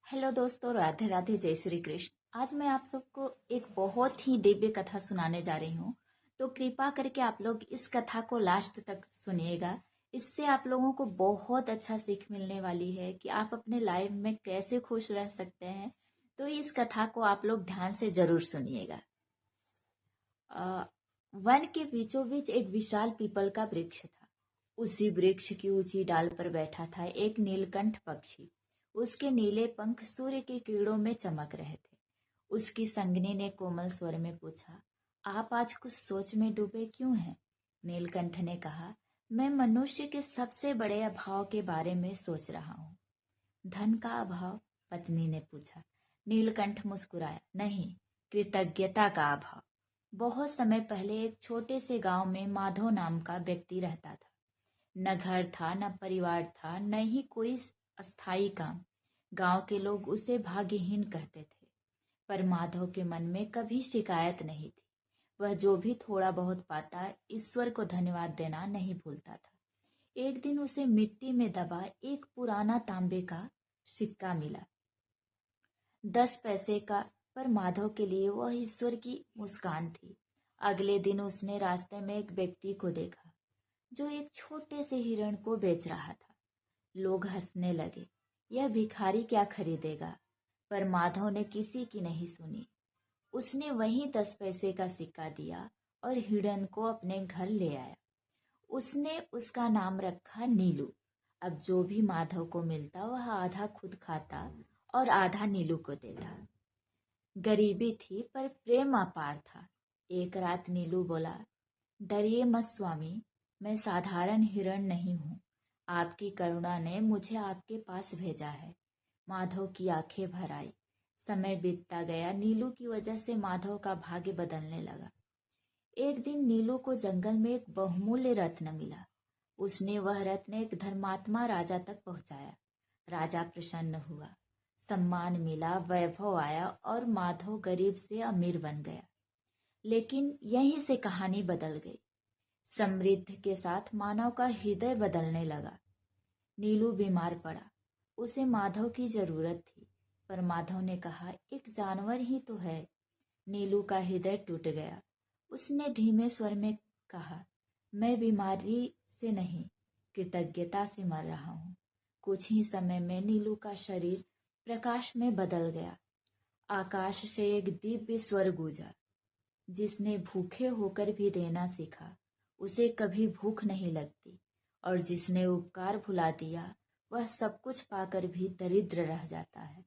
Hello दोस्तों, राधे राधे, जय श्री कृष्ण। आज मैं आप सबको एक बहुत ही दिव्य कथा सुनाने जा रही हूँ। तो कृपा करके आप लोग इस कथा को लास्ट तक सुनिएगा। इससे आप लोगों को बहुत अच्छा सीख मिलने वाली है कि आप अपने लाइफ में कैसे खुश रह सकते हैं। तो इस कथा को आप लोग ध्यान से जरूर सुनिएगा। वन के बीचों बीच एक विशाल पीपल का वृक्ष था। उसी वृक्ष की ऊंची डाल पर बैठा था एक नीलकंठ पक्षी। उसके नीले पंख सूर्य की किरणों में चमक रहे थे। उसकी संगनी ने कोमल स्वर में पूछा, आप आज कुछ सोच में डूबे क्यों हैं? नीलकंठ ने कहा, मैं मनुष्य के सबसे बड़े अभाव के बारे में सोच रहा हूँ। धन का अभाव? पत्नी ने पूछा। नीलकंठ मुस्कुराया, नहीं, कृतज्ञता का अभाव। बहुत समय पहले एक छोटे से गांव में माधव नाम का व्यक्ति रहता था। न घर था, न परिवार था, न ही कोई अस्थायी काम। गांव के लोग उसे भाग्यहीन कहते थे, पर माधव के मन में कभी शिकायत नहीं थी। वह जो भी थोड़ा बहुत पाता, ईश्वर को धन्यवाद देना नहीं भूलता था। एक दिन उसे मिट्टी में दबा एक पुराना तांबे का सिक्का मिला, 10 पैसे का। पर माधव के लिए वह ईश्वर की मुस्कान थी। अगले दिन उसने रास्ते में एक व्यक्ति को देखा जो एक छोटे से हिरण को बेच रहा था। लोग हंसने लगे, यह भिखारी क्या खरीदेगा? पर माधव ने किसी की नहीं सुनी। उसने वही 10 पैसे का सिक्का दिया और हिरण को अपने घर ले आया। उसने उसका नाम रखा नीलू। अब जो भी माधव को मिलता वह आधा खुद खाता और आधा नीलू को देता। गरीबी थी पर प्रेम अपार था। एक रात नीलू बोला, डरिए मत स्वामी, मैं साधारण हिरण नहीं हूँ। आपकी करुणा ने मुझे आपके पास भेजा है। माधव की आंखें भर आई। समय बीतता गया। नीलू की वजह से माधव का भाग्य बदलने लगा। एक दिन नीलू को जंगल में एक बहुमूल्य रत्न मिला। उसने वह रत्न एक धर्मात्मा राजा तक पहुंचाया। राजा प्रसन्न हुआ, सम्मान मिला, वैभव आया और माधव गरीब से अमीर बन गया। लेकिन यहीं से कहानी बदल गई। समृद्धि के साथ मानव का हृदय बदलने लगा। नीलू बीमार पड़ा। उसे माधव की जरूरत थी, पर माधव ने कहा, एक जानवर ही तो है। नीलू का हृदय टूट गया। उसने धीमे स्वर में कहा, मैं बीमारी से नहीं, कृतज्ञता से मर रहा हूँ। कुछ ही समय में नीलू का शरीर प्रकाश में बदल गया। आकाश से एक दिव्य स्वर गूंजा, जिसने भूखे होकर भी देना सीखा उसे कभी भूख नहीं लगती, और जिसने उपकार भुला दिया वह सब कुछ पाकर भी दरिद्र रह जाता है।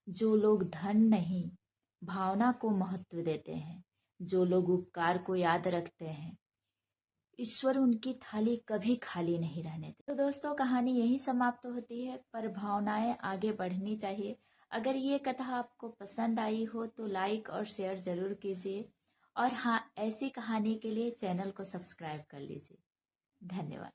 जो लोग धन नहीं, भावना को महत्व देते हैं, जो लोग उपकार को याद रखते हैं, ईश्वर उनकी थाली कभी खाली नहीं रहने देते। तो दोस्तों, कहानी यही समाप्त होती है, पर भावनाएं आगे बढ़नी चाहिए। अगर ये कथा आपको पसंद आई हो तो लाइक और शेयर जरूर कीजिए। और हाँ, ऐसी कहानी के लिए चैनल को सब्सक्राइब कर लीजिए। धन्यवाद।